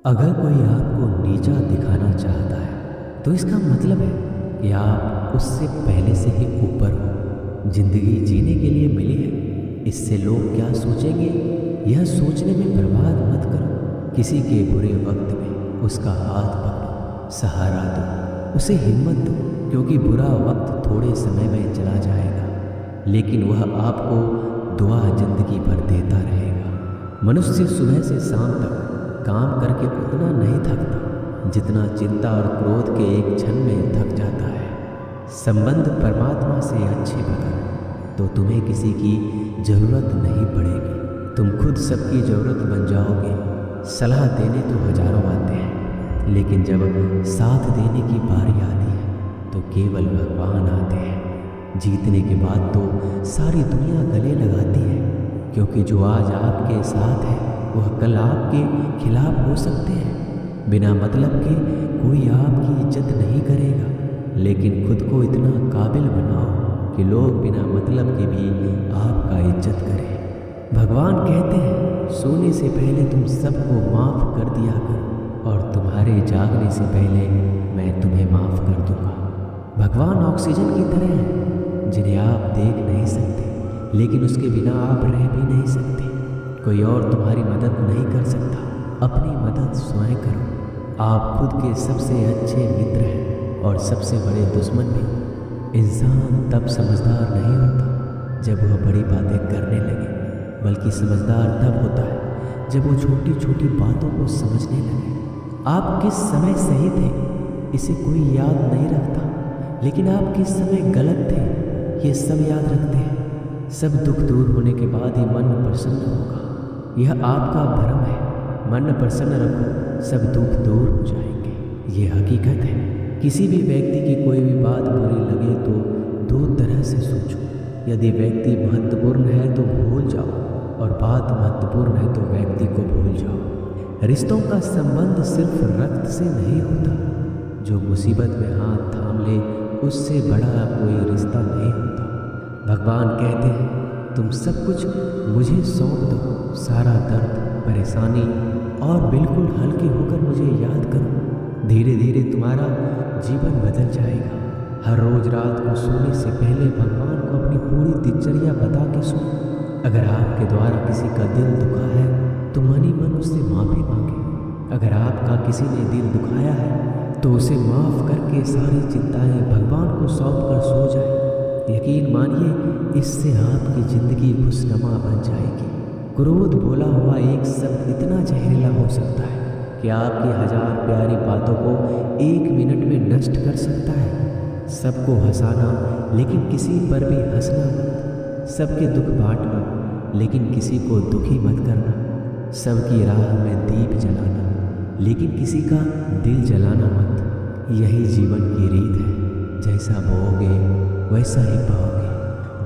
अगर कोई आपको नीचा दिखाना चाहता है तो इसका मतलब है कि आप उससे पहले से ही ऊपर हो। जिंदगी जीने के लिए मिली है, इससे लोग क्या सोचेंगे यह सोचने में बर्बाद मत करो। किसी के बुरे वक्त में उसका हाथ पकड़ो, सहारा दो, उसे हिम्मत दो, क्योंकि बुरा वक्त थोड़े समय में चला जाएगा लेकिन वह आपको दुआ जिंदगी भर देता रहेगा। मनुष्य सुबह से शाम तक काम करके उतना नहीं थकता जितना चिंता और क्रोध के एक क्षण में थक जाता है। संबंध परमात्मा से अच्छे बना तो तुम्हें किसी की ज़रूरत नहीं पड़ेगी, तुम खुद सबकी ज़रूरत बन जाओगे। सलाह देने तो हजारों आते हैं लेकिन जब साथ देने की बारी आती है तो केवल भगवान आते हैं। जीतने के बाद तो सारी दुनिया गले लगाती है, क्योंकि जो आज आपके साथ है वह कल आपके खिलाफ हो सकते हैं। बिना मतलब के कोई आपकी इज्जत नहीं करेगा, लेकिन खुद को इतना काबिल बनाओ कि लोग बिना मतलब के भी आपका इज्जत करें। भगवान कहते हैं सोने से पहले तुम सबको माफ़ कर दिया करो और तुम्हारे जागने से पहले मैं तुम्हें माफ़ कर दूंगा। भगवान ऑक्सीजन की तरह है जिन्हें आप देख नहीं सकते, लेकिन उसके बिना आप रह भी नहीं सकते। कोई और तुम्हारी मदद नहीं कर सकता, अपनी मदद स्वयं करो। आप खुद के सबसे अच्छे मित्र हैं और सबसे बड़े दुश्मन भी। इंसान तब समझदार नहीं होता जब वह बड़ी बातें करने लगे, बल्कि समझदार तब होता है जब वो छोटी छोटी बातों को समझने लगे। आप किस समय सही थे इसे कोई याद नहीं रखता, लेकिन आप किस समय गलत थे ये सब याद रखते हैं। सब दुख दूर होने के बाद ही मन प्रसन्न होगा, यह आपका भ्रम है। मन प्रसन्न रखो, सब दुख दूर हो जाएंगे, ये हकीकत है। किसी भी व्यक्ति की कोई भी बात बुरी लगे तो दो तरह से सोचो। यदि व्यक्ति महत्वपूर्ण है तो भूल जाओ, और बात महत्वपूर्ण है तो व्यक्ति को भूल जाओ। रिश्तों का संबंध सिर्फ रक्त से नहीं होता, जो मुसीबत में हाथ थाम ले उससे बड़ा कोई रिश्ता नहीं होता। भगवान कहते हैं तुम सब कुछ मुझे सौंप दो, सारा दर्द परेशानी, और बिल्कुल हल्के होकर मुझे याद करो। धीरे धीरे तुम्हारा जीवन बदल जाएगा। हर रोज़ रात को सोने से पहले भगवान को अपनी पूरी दिनचर्या बता के सो। अगर आपके द्वारा किसी का दिल दुखा है तो मन ही मन उससे माफ़ी मांगे। अगर आपका किसी ने दिल दुखाया है तो उसे माफ़ करके सारी चिंताएं भगवान को सौंप कर सो जाए। यकीन मानिए इससे आपकी ज़िंदगी खुशनुमा बन जाएगी। क्रोध बोला हुआ एक शब्द इतना जहरीला हो सकता है कि आपकी हजार प्यारी बातों को एक मिनट में नष्ट कर सकता है। सबको हंसाना लेकिन किसी पर भी हंसना मत। सबके दुख बांटना लेकिन किसी को दुखी मत करना। सबकी राह में दीप जलाना लेकिन किसी का दिल जलाना मत। यही जीवन की रीत है, जैसा बोओगे वैसा ही पाओगे।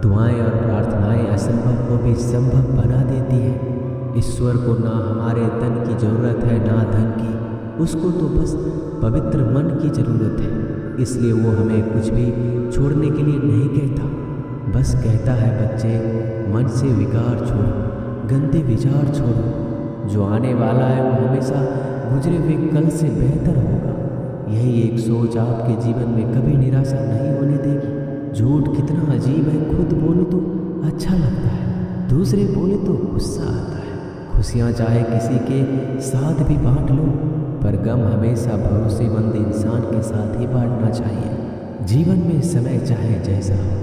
दुआएं और प्रार्थनाएं असंभव को भी संभव बना देती हैं। ईश्वर को ना हमारे तन की ज़रूरत है ना धन की, उसको तो बस पवित्र मन की ज़रूरत है। इसलिए वो हमें कुछ भी छोड़ने के लिए नहीं कहता, बस कहता है बच्चे मन से विकार छोड़ो, गंदे विचार छोड़ो। जो आने वाला है वो हमेशा गुजरे हुए कल से बेहतर होगा। यही एक सोच आपके जीवन में कभी निराशा नहीं होने देगी। झूठ कितना अजीब है, खुद बोलो तो अच्छा लगता है, दूसरे बोले तो गुस्सा आता है। खुशियाँ चाहे किसी के साथ भी बांट लो, पर गम हमेशा भरोसेमंद इंसान के साथ ही बांटना चाहिए। जीवन में समय चाहे जैसा हो,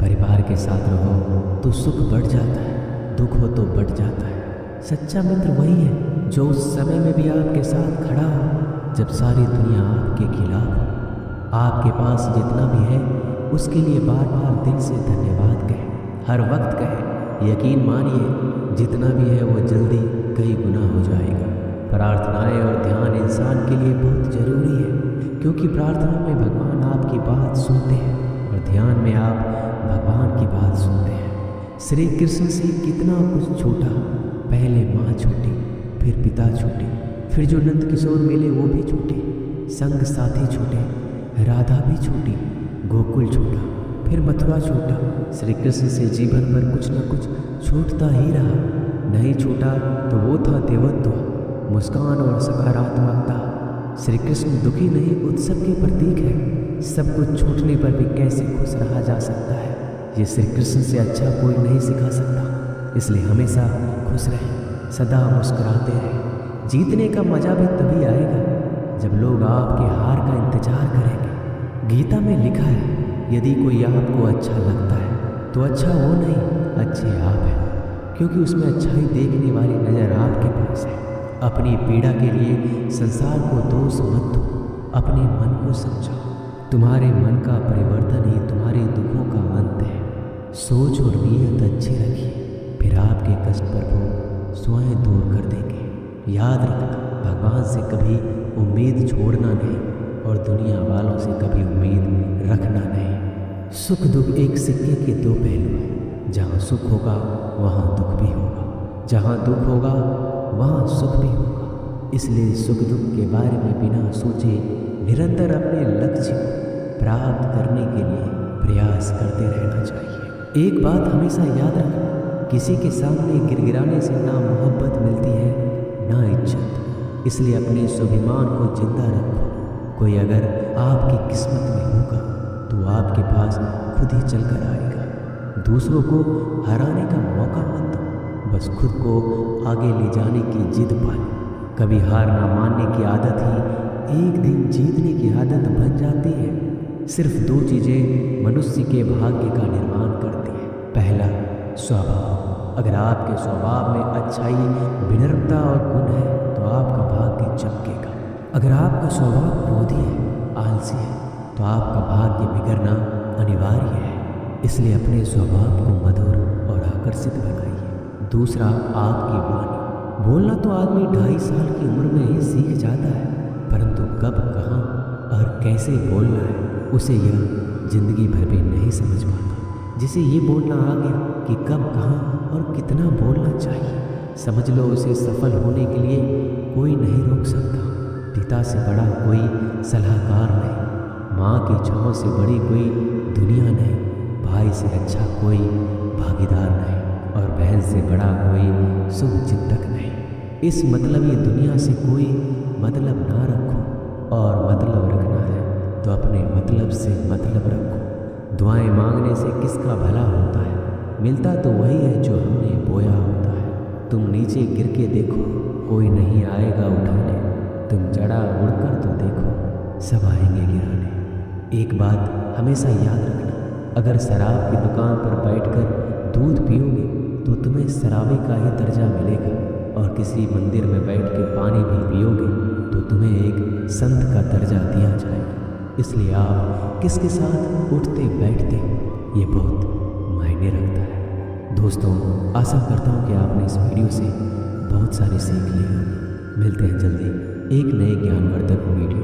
परिवार के साथ रहो तो सुख बढ़ जाता है, दुख हो तो बढ़ जाता है। सच्चा मित्र वही है जो उस समय में भी आपके साथ खड़ा हो जब सारी दुनिया आपके खिलाफ हो। आपके पास जितना भी है उसके लिए बार बार दिल से धन्यवाद कहें, हर वक्त कहें। यकीन मानिए जितना भी है वो जल्दी कई गुना हो जाएगा। प्रार्थनाएं और ध्यान इंसान के लिए बहुत ज़रूरी है, क्योंकि प्रार्थना में भगवान आपकी बात सुनते हैं और ध्यान में आप भगवान की बात सुनते हैं। श्री कृष्ण से कितना कुछ छूटा, पहले माँ छूटी, फिर पिता छूटे, फिर जो नंद किशोर मिले वो भी छूटे, संग साथी छूटे, राधा भी छूटी, गोकुल छूटा, फिर मथुरा छूटा। श्री कृष्ण से जीवन भर कुछ न कुछ छूटता ही रहा। नहीं छूटा तो वो था देवत्व, मुस्कान और सकारात्मकता। श्री कृष्ण दुखी नहीं, उत्सव के प्रतीक है। सब कुछ छूटने पर भी कैसे खुश रहा जा सकता है, ये श्री कृष्ण से अच्छा कोई नहीं सिखा सकता। इसलिए हमेशा खुश रहें, सदा मुस्कुराते रहें। जीतने का मजा भी तभी आएगा जब लोग आपके हार का इंतजार करेंगे। गीता में लिखा है, यदि कोई आपको अच्छा लगता है तो अच्छा वो नहीं, अच्छे आप हैं, क्योंकि उसमें अच्छाई देखने वाली नज़र आपके पास है। अपनी पीड़ा के लिए संसार को दोष मत दो, अपने मन को समझो। तुम्हारे मन का परिवर्तन ही तुम्हारे दुखों का अंत है। सोच और नीयत अच्छी रखिए, फिर आपके कष्ट प्रभु स्वयं दूर कर देंगे। याद रखना, भगवान से कभी उम्मीद छोड़ना नहीं और दुनिया वालों से कभी उम्मीद रखना नहीं। सुख दुख एक सिक्के के दो पहलू हैं। जहाँ सुख होगा वहाँ दुख भी होगा, जहाँ दुख होगा वहाँ सुख भी होगा। इसलिए सुख दुख के बारे में बिना सोचे निरंतर अपने लक्ष्य को प्राप्त करने के लिए प्रयास करते रहना चाहिए। एक बात हमेशा याद रखना, किसी के सामने गिड़गिड़ाने से ना मोहब्बत मिलती है ना इज्जत। इसलिए अपने स्वाभिमान को जिंदा रखो। कोई अगर आपकी किस्मत में होगा तो आपके पास खुद ही चल कर आएगा। दूसरों को हराने का मौका मत दो, बस खुद को आगे ले जाने की जिद पालो। कभी हार ना मानने की आदत ही एक दिन जीतने की आदत बन जाती है। सिर्फ दो चीज़ें मनुष्य के भाग्य का निर्माण करती हैं। पहला, स्वभाव। अगर आपके स्वभाव में अच्छाई, विनम्रता और गुण है तो आपका भाग्य चमकेगा। अगर आपका स्वभाव क्रोधी है, आलसी है, तो आपका भाग्य बिगड़ना अनिवार्य है। इसलिए अपने स्वभाव को मधुर और आकर्षित बनाइए। दूसरा, आपकी वाणी। बोलना तो आदमी 2.5 साल की उम्र में ही सीख जाता है, परंतु कब, कहाँ और कैसे बोलना है उसे यह जिंदगी भर भी नहीं समझ पाता। जिसे ये बोलना आ गया कि कब, कहाँ और कितना बोलना चाहिए, समझ लो उसे सफल होने के लिए कोई नहीं रोक सकता। पिता से बड़ा कोई सलाहकार नहीं, माँ की छाँव से बड़ी कोई दुनिया नहीं, भाई से अच्छा कोई भागीदार नहीं और बहन से बड़ा कोई शुभ चिंतक नहीं। इस मतलबी दुनिया से कोई मतलब ना रखो और मतलब रखना है तो अपने मतलब से मतलब रखो। दुआएं मांगने से किसका भला होता है, मिलता तो वही है जो हमने बोया होता है। तुम नीचे गिर के देखो, कोई नहीं आएगा उठाने। तुम चढ़ा उड़कर तो देखो, सब आएंगे गिराने। एक बात हमेशा याद रखना, अगर शराब की दुकान पर बैठकर दूध पियोगे तो तुम्हें शराबी का ही दर्जा मिलेगा, और किसी मंदिर में बैठ के पानी भी पियोगे तो तुम्हें एक संत का दर्जा दिया जाएगा। इसलिए आप किसके साथ उठते बैठते हो ये बहुत मायने रखता है। दोस्तों, आशा करता हूँ कि आपने इस वीडियो से बहुत सारी सीख ली होगी। मिलते हैं जल्दी एक नए ज्ञानवर्धक वीडियो